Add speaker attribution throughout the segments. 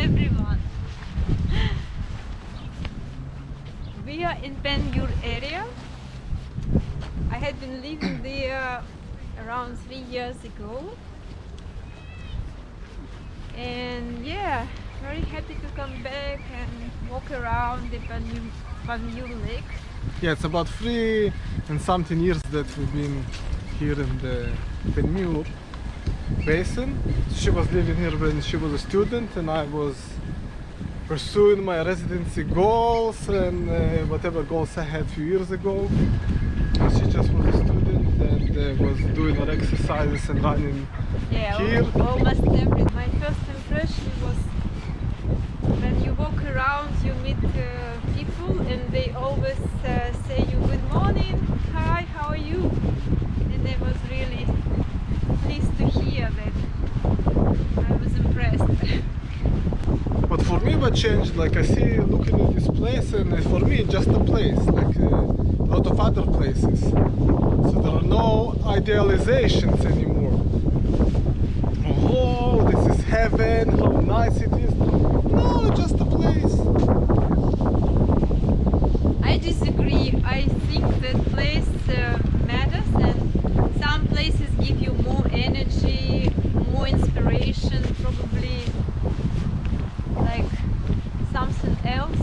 Speaker 1: everyone. We are in Panmure area. I had been living there around 3 years ago. And yeah, very happy to come back and walk around the Panmure Lake.
Speaker 2: Yeah, it's about 3 and something years that we've been here in the Panmure basin. She was living here when she was a student, and I was pursuing my residency goals and whatever goals I had a few years ago. And she just was a student and was doing her exercises and running here.
Speaker 1: Almost every. My first impression was when you walk around, you meet people, and they always say you good morning, hi, how are you? And I was really pleased to hear that. I was impressed.
Speaker 2: But for me what changed, like I see looking at this place, and for me it's just a place, like a lot of other places. So there are no idealizations anymore. Oh, this is heaven, how nice it is. No, just a place.
Speaker 1: I disagree. I think that place matters, and some places give you more energy, more inspiration, probably like something else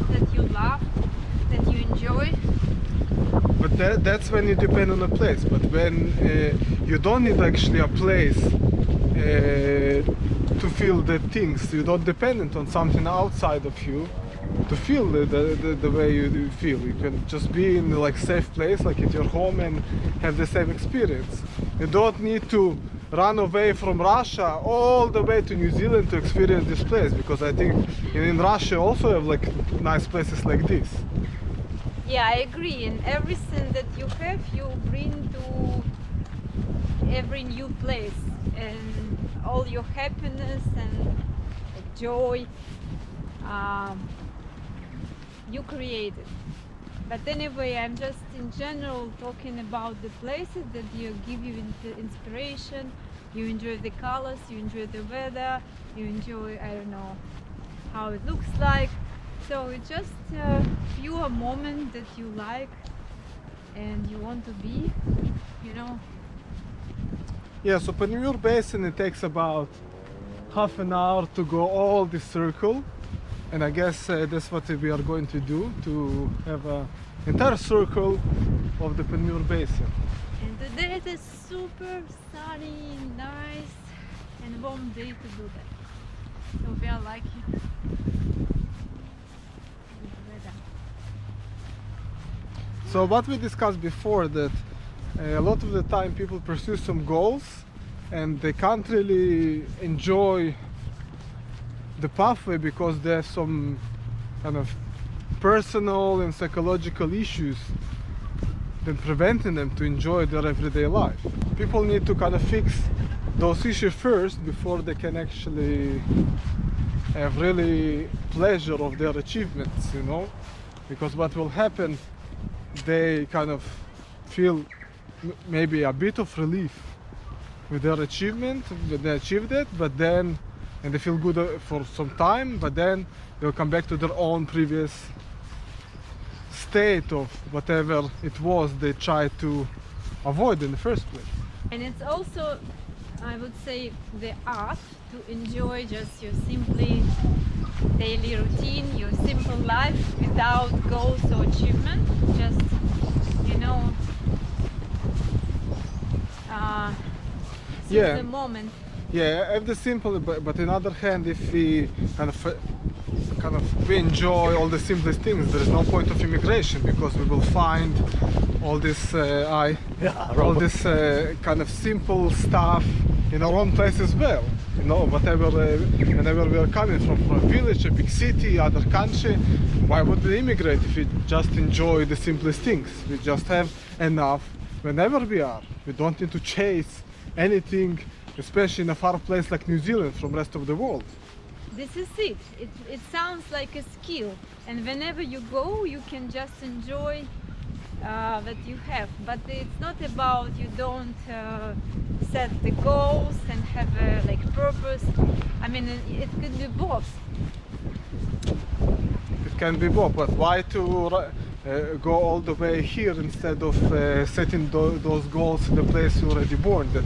Speaker 1: that you love, that you enjoy.
Speaker 2: But that's when you depend on a place. But when you don't need actually a place to feel the things, you don't depend on something outside of you to feel the way you feel. You can just be in like safe place, like at your home, and have the same experience. You don't need to run away from Russia all the way to New Zealand to experience this place, because I think in Russia also have like nice places like this.
Speaker 1: Yeah, I agree. And everything that you have, you bring to every new place, and all your happiness and joy, you create it. But anyway, I'm just in general talking about the places that you give you inspiration. You enjoy the colors, you enjoy the weather, you enjoy, I don't know, how it looks like. So it's just a pure moment that you like and you want to be, you know.
Speaker 2: Yeah, so Panmure Basin, it takes about half an hour to go all this circle, and I guess that's what we are going to do, to have an entire circle of the Panmure Basin.
Speaker 1: And today it is super sunny, nice and warm day to do that. So we are lucky.
Speaker 2: So what we discussed before, that a lot of the time people pursue some goals and they can't really enjoy the pathway because there's some kind of personal and psychological issues that preventing them to enjoy their everyday life. People need to kind of fix those issues first before they can actually have really pleasure of their achievements, you know, because what will happen, they kind of feel maybe a bit of relief with their achievement when they achieved it, but then, and they feel good for some time, but then they'll come back to their own previous state of whatever it was they tried to avoid in the first place.
Speaker 1: And it's also, I would say, the art to enjoy just your simply daily routine, your simple life without goals or achievement, just, you know, seize the moment.
Speaker 2: Yeah, have the simple, but on the other hand, if we kind of we enjoy all the simplest things, there is no point of immigration, because we will find all this all this kind of simple stuff in our own place as well. You know, whatever, whenever we are coming from a village, a big city, other country, why would we immigrate if we just enjoy the simplest things? We just have enough whenever we are. We don't need to chase anything, especially in a far place like New Zealand from the rest of the world.
Speaker 1: This is it. It sounds like a skill, and whenever you go, you can just enjoy that you have, but it's not about you don't set the goals and have a like purpose. I mean, it could be both.
Speaker 2: It can be both, but why to go all the way here instead of setting those goals in the place you're already born that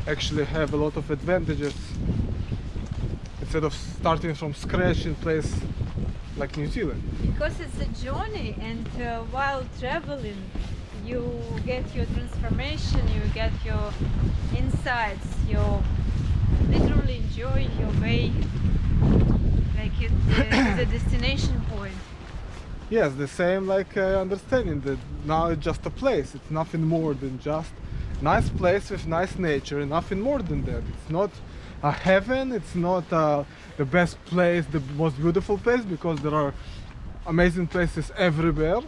Speaker 2: actually have a lot of advantages, instead of starting from scratch in a place like New Zealand?
Speaker 1: Because it's a journey, and while traveling you get your transformation, you get your insights, you literally enjoy your way like to the destination point.
Speaker 2: Yes, the same like understanding that now it's just a place, it's nothing more than just nice place with nice nature, and nothing more than that. It's not a heaven, it's not the best place, the most beautiful place, because there are amazing places everywhere.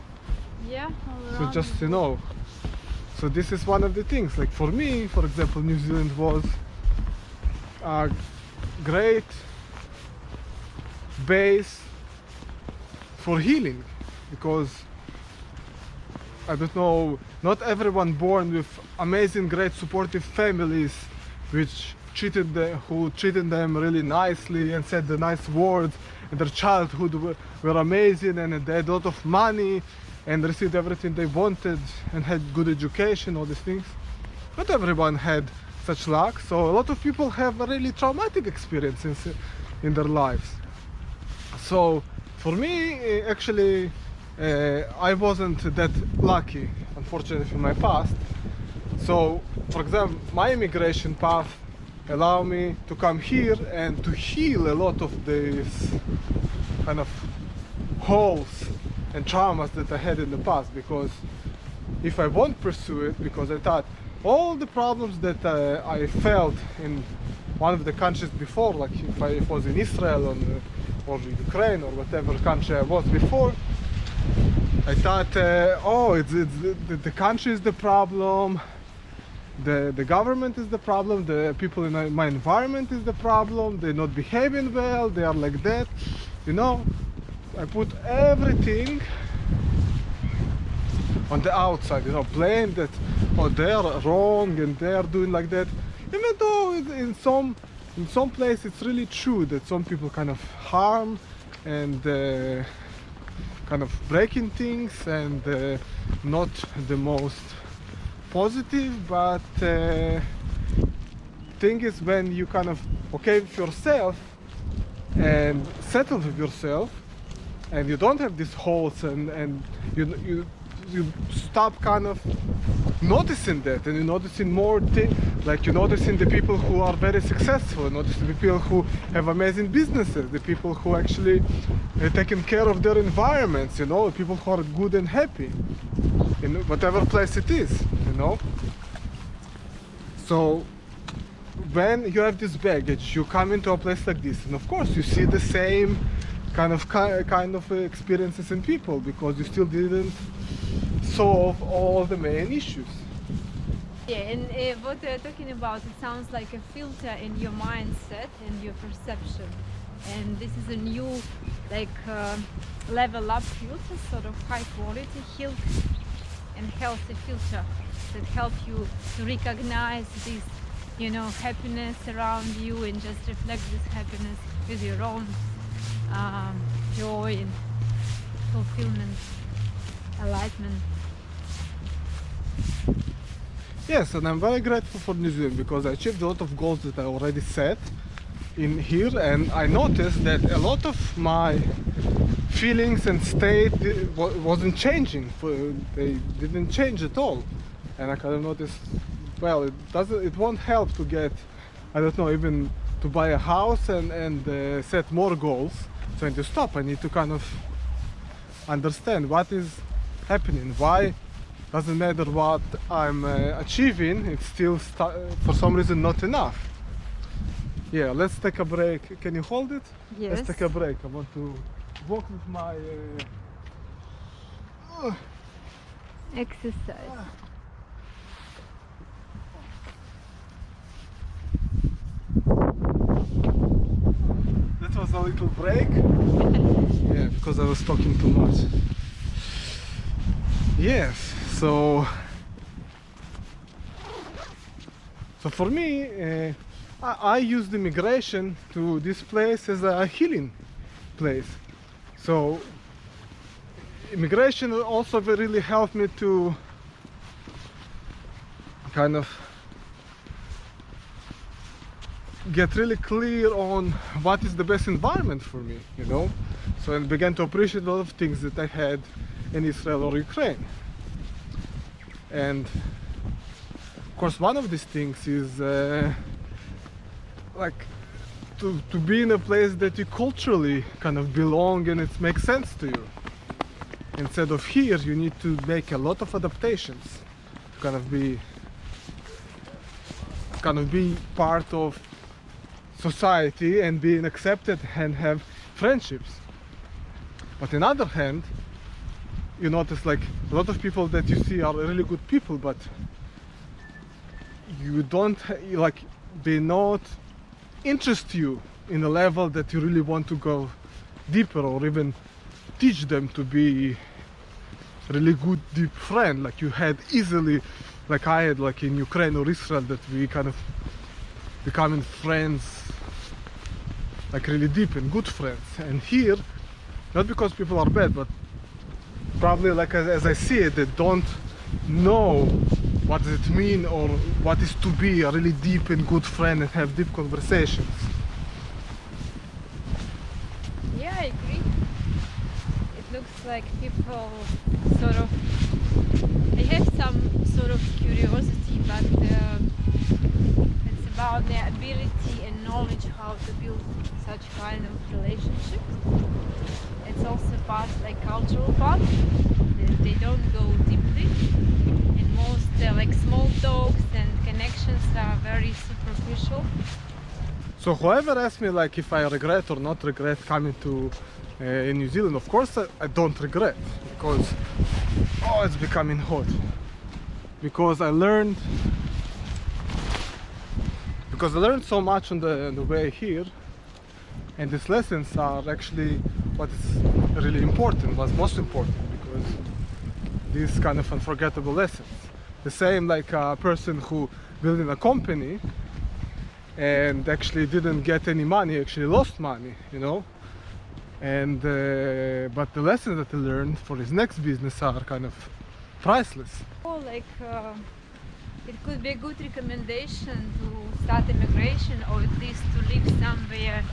Speaker 1: Yeah, all
Speaker 2: So
Speaker 1: around
Speaker 2: just,
Speaker 1: the
Speaker 2: you know, so this is one of the things. Like for me, for example, New Zealand was a great base for healing, because I don't know, not everyone born with amazing, great, supportive families which who treated them really nicely and said the nice words, and their childhood were amazing, and they had a lot of money and received everything they wanted and had good education, all these things. Not everyone had such luck, so a lot of people have a really traumatic experiences in their lives. So for me, actually, I wasn't that lucky, unfortunately, in my past. So, for example, my immigration path allowed me to come here and to heal a lot of these kind of holes and traumas that I had in the past. Because if I won't pursue it, because I thought all the problems that I felt in one of the countries before, like if I was in Israel or Ukraine or whatever country I was before, I thought, oh, it's the country is the problem, the government is the problem, the people in my environment is the problem, they're not behaving well, they are like that, you know. I put everything on the outside, you know, blame that, oh, they are wrong and they are doing like that, even though in some place it's really true that some people kind of harm and kind of breaking things and not the most positive, but thing is when you kind of okay with yourself and settle with yourself and you don't have these holes and you stop kind of noticing that, and you're noticing more things, like you're noticing the people who are very successful, you notice the people who have amazing businesses, the people who actually taking care of their environments, you know, people who are good and happy in whatever place it is, you know. So when you have this baggage, you come into a place like this, and of course you see the same kind of experiences in people, because you still didn't solve all the main issues.
Speaker 1: Yeah, and what they're talking about, it sounds like a filter in your mindset and your perception. And this is a new, like, level up filter, sort of high quality, and healthy filter that help you to recognize this, you know, happiness around you and just reflect this happiness with your own joy and fulfillment, enlightenment.
Speaker 2: Yes, and I'm very grateful for New Zealand, because I achieved a lot of goals that I already set in here, and I noticed that a lot of my feelings and state wasn't changing. They didn't change at all, and I kind of noticed, well, it won't help to get, I don't know, even to buy a house and set more goals. So I need to stop. I need to kind of understand what is happening, why doesn't matter what I'm achieving, it's still for some reason not enough. Yeah, let's take a break. Can you hold it?
Speaker 1: Yes.
Speaker 2: Let's take a break. I want to walk with my
Speaker 1: Exercise.
Speaker 2: That was a little break. Yeah, because I was talking too much. Yes, So for me, I used immigration to this place as a healing place. So immigration also really helped me to kind of get really clear on what is the best environment for me, you know. So I began to appreciate a lot of things that I had in Israel or Ukraine. And of course one of these things is like to be in a place that you culturally kind of belong and it makes sense to you. Instead of here, you need to make a lot of adaptations to kind of be part of society and being accepted and have friendships. But on the other hand, you notice like a lot of people that you see are really good people, but you don't like, they not interest you in a level that you really want to go deeper or even teach them to be really good deep friend like you had easily, like I had like in Ukraine or Israel, that we kind of becoming friends, like really deep and good friends. And here, not because people are bad, but probably like as I see it, they don't know what does it mean or what is to be a really deep and good friend and have deep conversations.
Speaker 1: Yeah, I agree. It looks like people sort of, they have some sort of curiosity, but it's about their ability and knowledge how to build such kind of relationships. It's also part, like cultural part. They don't go deeply, and most like small talks and connections are very superficial.
Speaker 2: So whoever asks me like if I regret or not regret coming to in New Zealand, of course I don't regret, because it's becoming hot. Because I learned so much on the way here, and these lessons are actually what is really important, what's most important, because these kind of unforgettable lessons. The same like a person who building a company and actually didn't get any money, actually lost money, you know. And but the lessons that he learned for his next business are kind of priceless.
Speaker 1: Like it could be a good recommendation to start immigration, or at least to live somewhere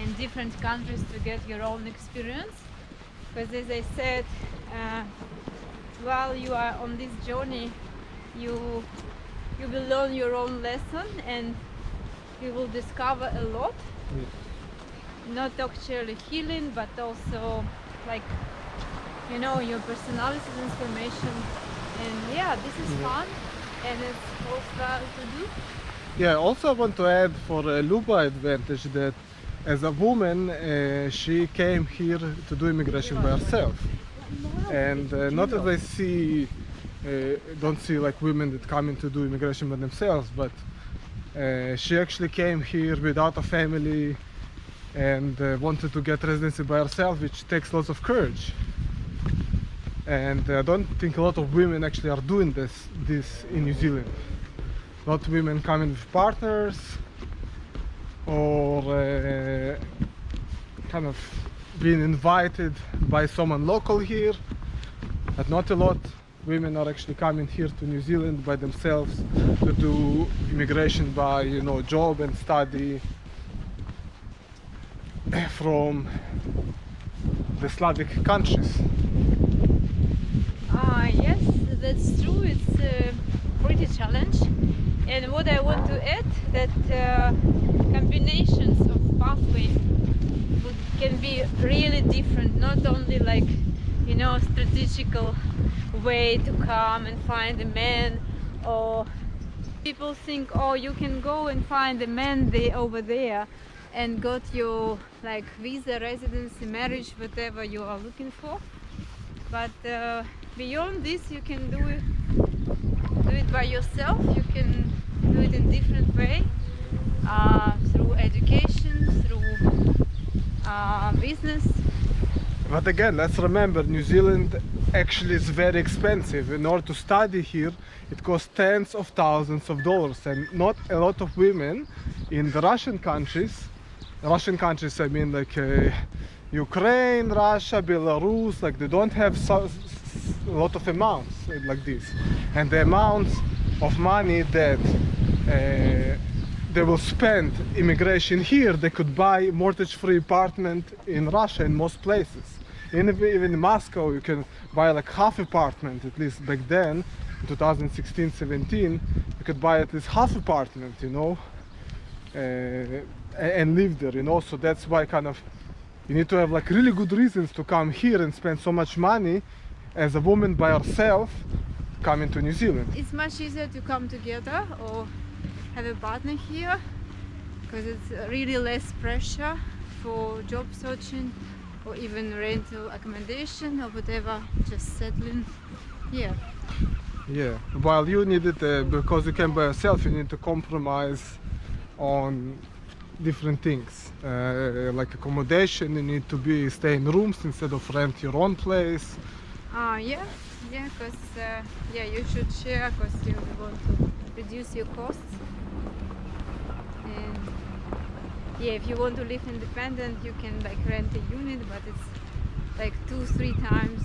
Speaker 1: in different countries to get your own experience. Because as I said, while you are on this journey, you will learn your own lesson and you will discover a lot. Not actually healing, but also like, you know, your personality transformation. And yeah, this is fun and it's also to do.
Speaker 2: Yeah, also I want to add for Luba advantage that as a woman she came here to do immigration by herself. And not that I don't see like women that come in to do immigration by themselves, but she actually came here without a family and wanted to get residency by herself, which takes lots of courage. And I don't think a lot of women actually are doing this in New Zealand. A lot of women coming with partners or kind of being invited by someone local here, but not a lot. Women are actually coming here to New Zealand by themselves to do immigration by, you know, job and study from the Slavic countries.
Speaker 1: Yes, that's true. It's a pretty challenge. And what I want to add, that combinations of pathway can be really different. Not only like, you know, strategical way to come and find a man, or people think, oh, you can go and find a man over there and got your like visa, residency, marriage, whatever you are looking for. But beyond this, you can do it by yourself. You can do it in different way, through education, through business,
Speaker 2: But again, let's remember, New Zealand actually is very expensive. In order to study here, it costs tens of thousands of dollars, and not a lot of women in the Russian countries, I mean like Ukraine, Russia, Belarus, like they don't have a lot of amounts like this. And the amounts of money that they will spend immigration here, they could buy mortgage-free apartment in Russia in most places. Even in Moscow, you can buy like half apartment, at least back then, 2016-17, you could buy at least half apartment, you know, and live there, you know. So that's why kind of you need to have like really good reasons to come here and spend so much money as a woman by herself coming to New Zealand.
Speaker 1: It's much easier to come together or have a partner here because it's really less pressure for job searching or even rental accommodation or whatever, just settling here.
Speaker 2: Yeah, while you need it because you came by yourself, you need to compromise on different things, like accommodation. You need to stay in rooms instead of rent your own place.
Speaker 1: Yeah, because yeah, you should share because you want to reduce your costs. And yeah, if you want to live independent, you can like rent a unit, but it's like 2-3 times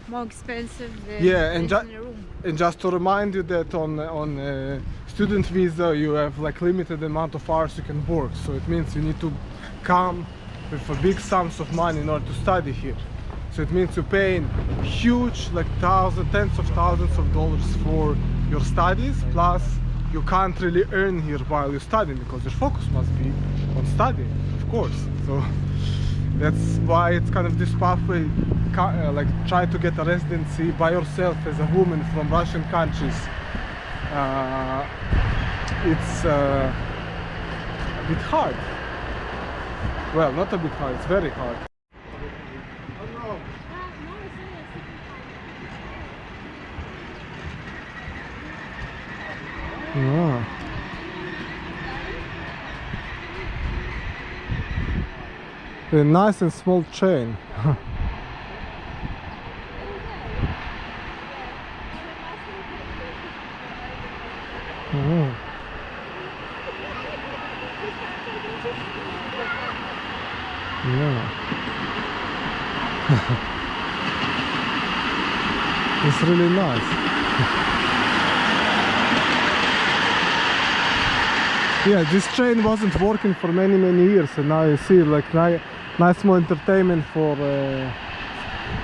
Speaker 1: more expensive than in a room.
Speaker 2: And just to remind you that on student visa you have like limited amount of hours you can work, so it means you need to come with a big sums of money in order to study here. So it means you're paying huge, like tens of thousands of dollars for your studies, plus you can't really earn here while you're studying because your focus must be on studying, of course. So that's why it's kind of this pathway, like try to get a residency by yourself as a woman from Russian countries. It's a bit hard. Well, not a bit hard, it's very hard. Yeah. A nice and small train. Oh. Yeah. It's really nice. Yeah, this train wasn't working for many years, and now you see like nice small entertainment for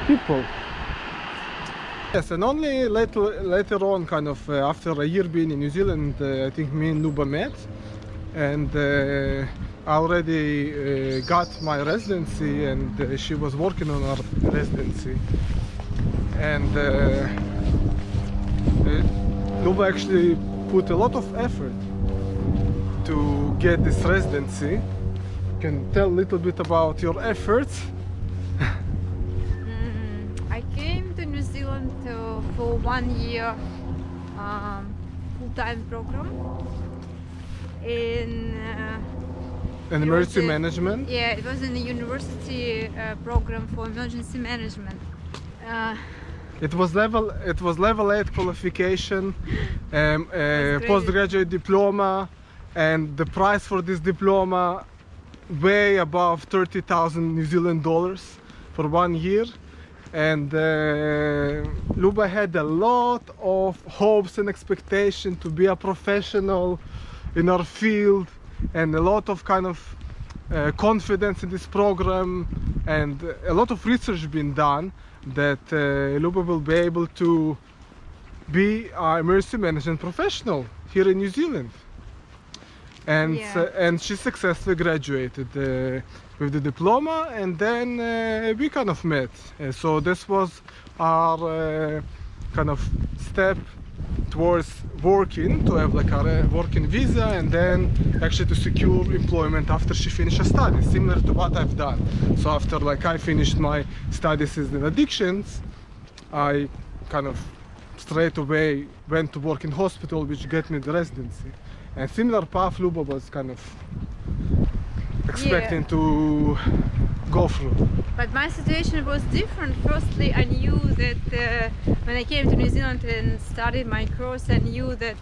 Speaker 2: people. Yes, and only later on, kind of after a year being in New Zealand, I think me and Luba met, and I already got my residency, and she was working on her residency, and Luba actually put a lot of effort to get this residency. Can tell a little bit about your efforts?
Speaker 1: I came to New Zealand for 1 year full-time program in
Speaker 2: emergency management.
Speaker 1: Yeah, it was in a university program for emergency management.
Speaker 2: It was level 8 qualification, postgraduate diploma, and the price for this diploma way above 30,000 New Zealand dollars for 1 year. And Luba had a lot of hopes and expectation to be a professional in our field, and a lot of kind of confidence in this program, and a lot of research being done that Luba will be able to be an emergency management professional here in New Zealand. And and she successfully graduated with the diploma, and then we kind of met. So this was our kind of step towards working, to have like a working visa, and then actually to secure employment after she finished her studies, similar to what I've done. So after like I finished my studies in addictions, I kind of straight away went to work in hospital, which got me the residency. And similar path Luba was kind of expecting to go through.
Speaker 1: But my situation was different. Firstly, I knew that when I came to New Zealand and started my course, I knew that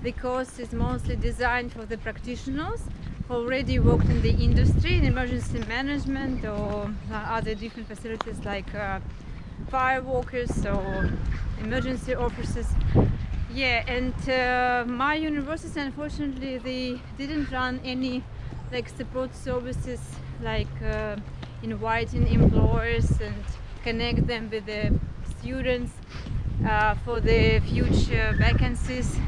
Speaker 1: the course is mostly designed for the practitioners who already worked in the industry, in emergency management or other different facilities like fire workers or emergency officers. Yeah, and my university, unfortunately, they didn't run any like support services like inviting employers and connect them with the students for the future vacancies.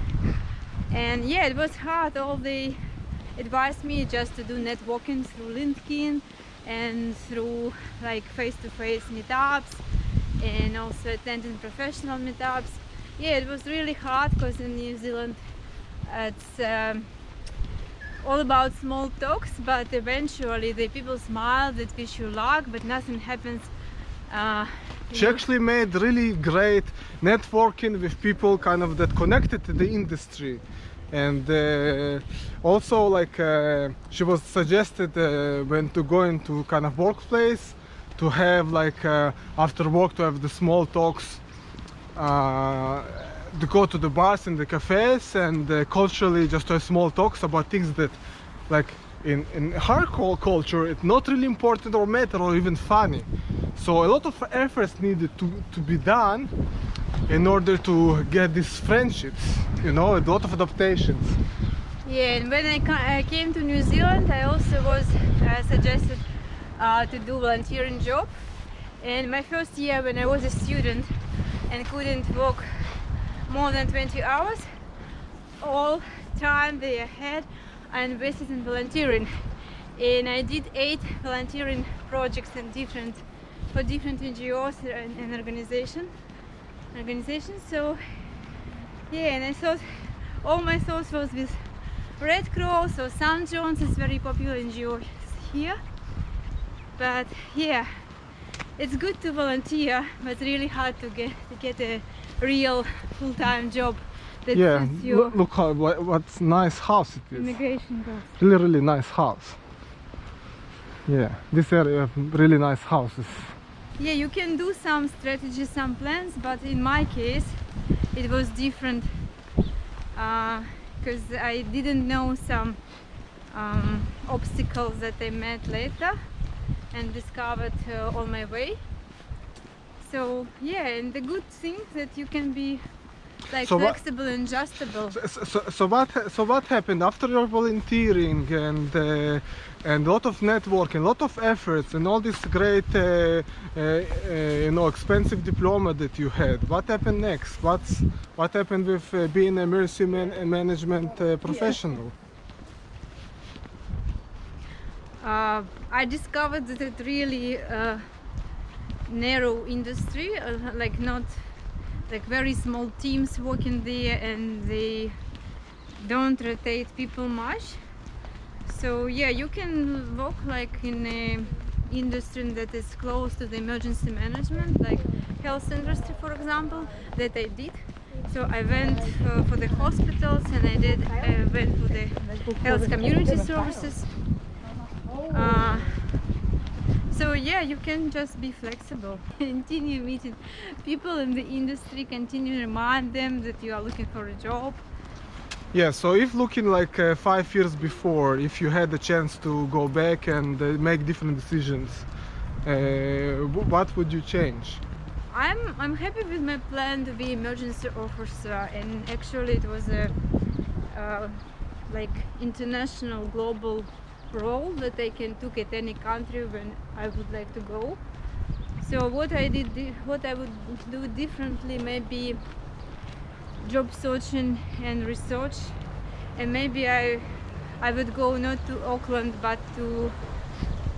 Speaker 1: And yeah, it was hard. All they advised me just to do networking through LinkedIn and through like face-to-face meetups and also attending professional meetups. Yeah, it was really hard because in New Zealand it's all about small talks, but eventually the people smile, they wish you luck, but nothing happens.
Speaker 2: She actually made really great networking with people kind of that connected to the industry. And also like she was suggested when to go into kind of workplace to have like after work to have the small talks, to go to the bars and the cafes and culturally just to have small talks about things that like in hardcore culture it's not really important or matter or even funny. So a lot of efforts needed to be done in order to get these friendships, you know, a lot of adaptations.
Speaker 1: Yeah, and when I came to New Zealand, I also was suggested to do volunteering job. And my first year when I was a student and couldn't work more than 20 hours, all time they had I invested in volunteering. And I did 8 volunteering projects in for different NGOs and organizations. So yeah, and I thought all my thoughts was with Red Cross or St. John's is very popular NGO here. But yeah, it's good to volunteer, but really hard to get a real full-time job that fits your
Speaker 2: look how what nice house it is.
Speaker 1: immigration goals.
Speaker 2: Really nice house. Yeah, this area really nice houses.
Speaker 1: Yeah, you can do some strategies, some plans, but in my case it was different because I didn't know some obstacles that I met later and discovered on my way. So yeah, and the good thing that you can be like flexible and adjustable.
Speaker 2: So what happened after your volunteering and a lot of networking, a lot of efforts, and all this great you know, expensive diploma that you had? What happened next? What happened with being a emergency management professional?
Speaker 1: I discovered that it really narrow industry, like not like very small teams working there, and they don't rotate people much. So yeah, you can work like in a industry that is close to the emergency management, like health industry, for example, that I did. So I went for the hospitals, and I went for the health community services. So yeah, you can just be flexible. Continue meeting people in the industry, continue remind them that you are looking for a job.
Speaker 2: Yeah, so if looking like 5 years before, if you had the chance to go back and make different decisions, what would you change?
Speaker 1: I'm happy with my plan to be emergency officer, and actually it was a like international global role that I can take at any country when I would like to go. So what I would do differently, maybe job searching and research, and maybe I would go not to Auckland but to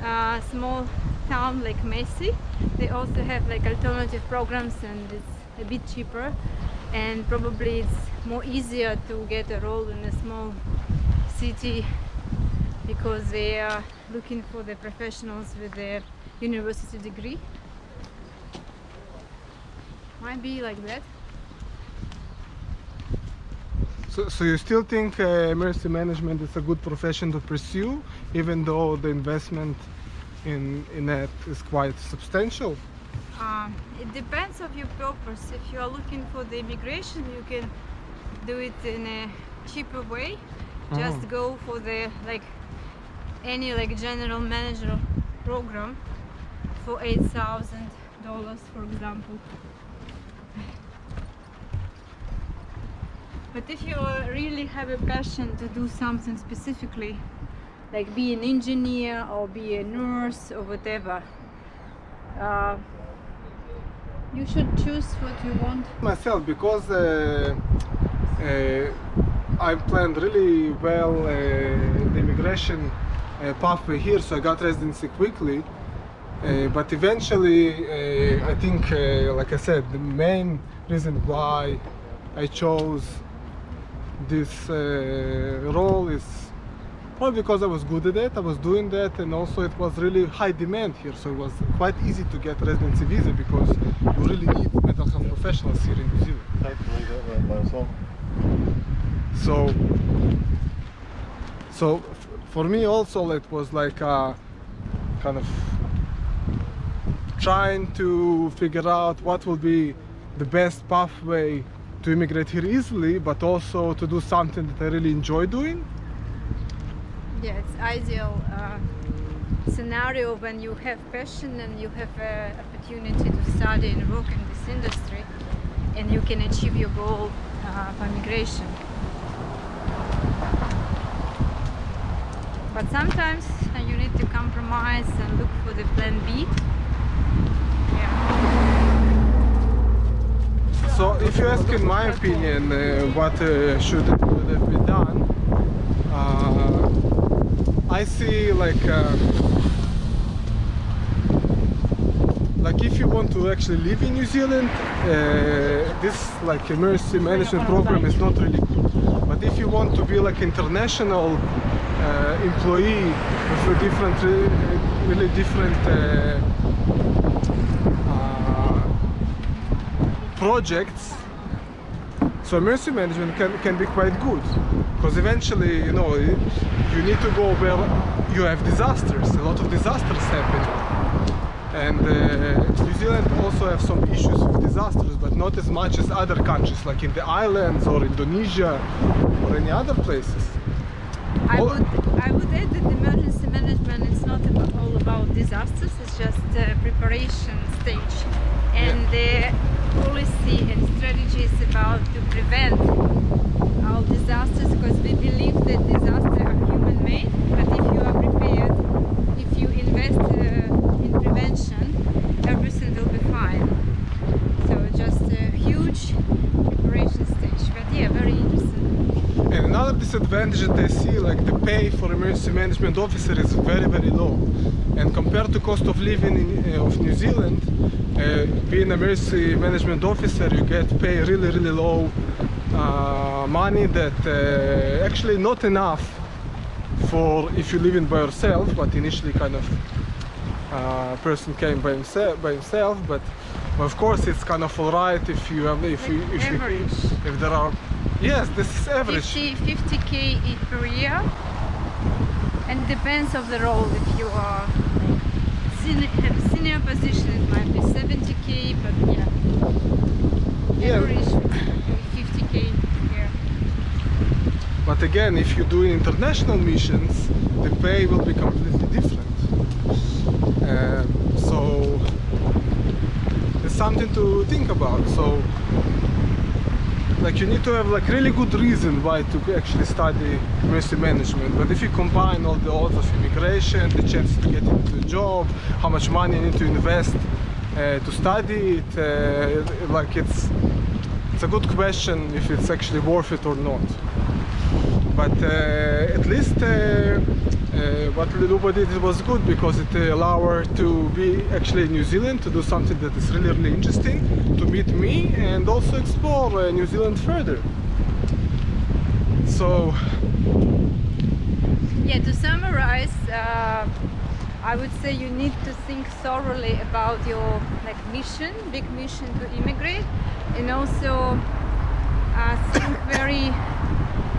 Speaker 1: a small town like Massey. They also have like alternative programs, and it's a bit cheaper, and probably it's more easier to get a role in a small city, because they are looking for the professionals with their university degree. Might be like that.
Speaker 2: So you still think emergency management is a good profession to pursue, even though the investment in that is quite substantial?
Speaker 1: It depends of your purpose. If you are looking for the immigration, you can do it in a cheaper way. Just go for the any general manager program for $8,000, for example. But if you really have a passion to do something specifically, like be an engineer or be a nurse or whatever, you should choose what you want.
Speaker 2: Myself, because I planned really well the immigration pathway here, so I got residency quickly. But eventually, I think, like I said, the main reason why I chose this role is probably because I was good at it. I was doing that, and also it was really high demand here, so it was quite easy to get residency visa because you really need mental health professionals here in New Zealand. So for me also it was like kind of trying to figure out what will be the best pathway to immigrate here easily, but also to do something that I really enjoy doing.
Speaker 1: Yeah, it's ideal scenario when you have passion and you have an opportunity to study and work in this industry, and you can achieve your goal for immigration. But sometimes you need to compromise and look for the plan B.
Speaker 2: So if you ask in my opinion what should have been done, I see like if you want to actually live in New Zealand, this emergency management program is not really good. But if you want to be international employee with different, really different projects, so emergency management can be quite good, because eventually you need to go where you have disasters. A lot of disasters happen, and New Zealand also have some issues with disasters, but not as much as other countries like in the islands or Indonesia or any other places.
Speaker 1: I would add that emergency management is not all about disasters, it's just the preparation stage, and the policy and strategies about to prevent all disasters, because we believe that disasters are human-made, but if you are prepared, if you invest in prevention, everything will be fine. So just a huge preparation stage, but yeah, very interesting.
Speaker 2: And another disadvantage that I see, the pay for emergency management officer is very, very low. And compared to cost of living of New Zealand, being an emergency management officer, you get paid really, really low money that actually not enough for if you live in by yourself, but initially kind of person came by himself, but of course it's kind of alright if you have if there are. Yes, this is average.
Speaker 1: 50k per year, and depends of the role. If you are have a senior position, it might be 70k, but yeah, average 50k here.
Speaker 2: But again, if you're doing international missions, the pay will be completely different. So it's something to think about. So you need to have really good reason why to actually study emergency management. But if you combine all the odds of immigration, the chances to get into the job, how much money you need to invest to study it, it's a good question if it's actually worth it or not. But at least what Luba did was good, because it allowed her to be actually in New Zealand, to do something that is really, really interesting, to meet me and also explore New Zealand further. So
Speaker 1: yeah, to summarize, I would say you need to think thoroughly about your mission, big mission to immigrate, and also think very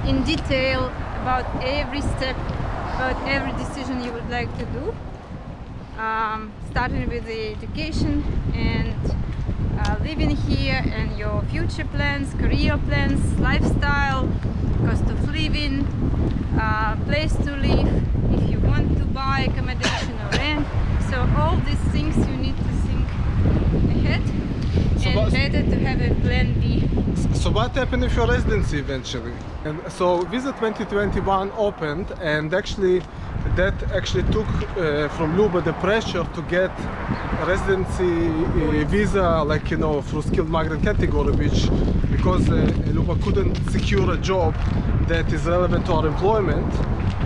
Speaker 1: in detail about every step, about every decision you would like to do. starting with the education and living here, and your future plans, career plans, lifestyle, cost of living, place to live, if you want to buy accommodation or rent. So all these things you need to think ahead, and better to have a plan B.
Speaker 2: So what happened with your residency eventually? And so Visa 2021 opened, and actually that actually took from Luba the pressure to get a residency visa, like, you know, through skilled migrant category, which because Luba couldn't secure a job that is relevant to our employment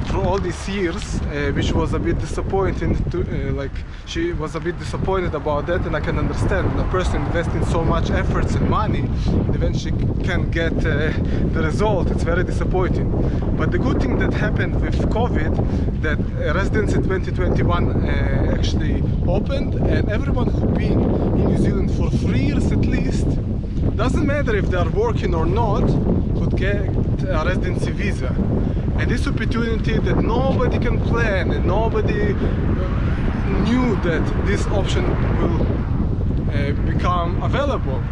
Speaker 2: through all these years, which was a bit disappointing to, like, she was a bit disappointed about that, and I can understand. A person investing so much efforts and money and eventually can't get the result. It's very disappointing. But the good thing that happened with COVID, that residency 2021 actually opened, and everyone who'd been in New Zealand for 3 years at least, doesn't matter if they are working or not, could get a residency visa. And this opportunity that nobody can plan, and nobody knew that this option will become available.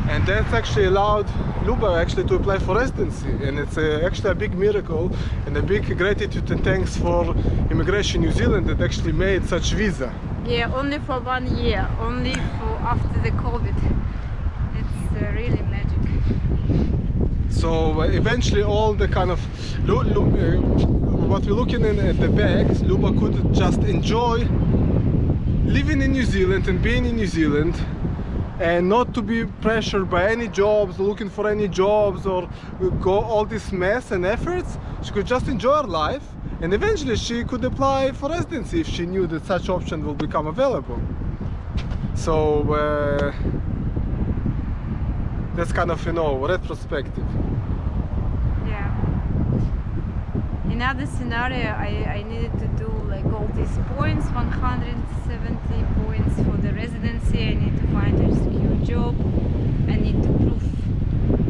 Speaker 2: And that's actually allowed Luba actually to apply for residency, and it's actually a big miracle and a big gratitude and thanks for Immigration New Zealand that actually made such visa.
Speaker 1: Yeah, only for 1 year, only for after the COVID. It's really magic.
Speaker 2: So eventually all the kind of what we're looking at the back, Luba could just enjoy living in New Zealand and being in New Zealand, and not to be pressured by any jobs, looking for any jobs, or go all this mess and efforts. She could just enjoy her life, and eventually she could apply for residency if she knew that such option will become available. So that's kind of, you know, retrospective.
Speaker 1: Yeah. In other scenario, I needed to do like all these points, 170 points for the residency. I need to find a secure job. I need to prove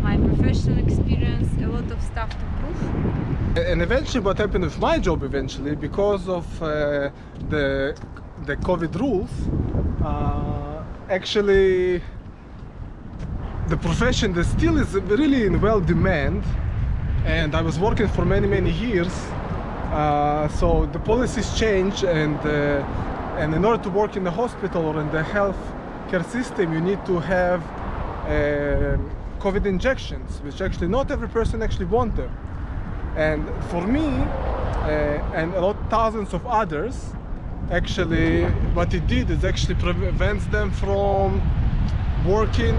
Speaker 1: my professional experience, a lot of stuff to prove.
Speaker 2: And eventually what happened with my job eventually, because of the COVID rules, actually the profession that still is really in well demand, and I was working for many years, so the policies change, and in order to work in the hospital or in the health care system, you need to have COVID injections, which actually not every person actually want them. And for me and thousands of others, actually what it did is actually prevents them from working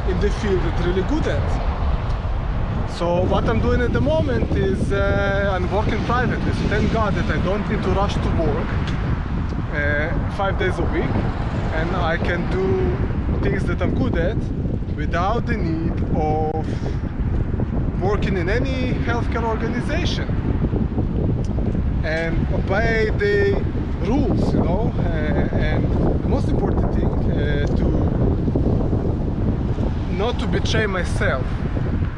Speaker 2: in the field that they're really good at. So what I'm doing at the moment is I'm working privately. So thank God that I don't need to rush to work 5 days a week, and I can do things that I'm good at without the need of working in any healthcare organization, and obey the rules, you know. And the most important thing, not to betray myself,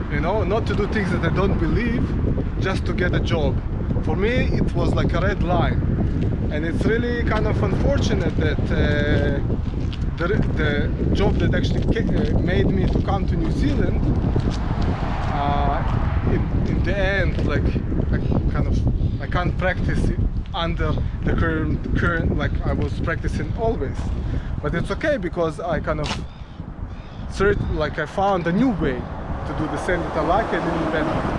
Speaker 2: you know, not to do things that I don't believe just to get a job. For me, it was like a red line, and it's really kind of unfortunate that the job that actually made me to come to New Zealand, in the end, like I can't practice it under the current like I was practicing always. But it's okay, because I kind of I found a new way to do the same that I like, and even better.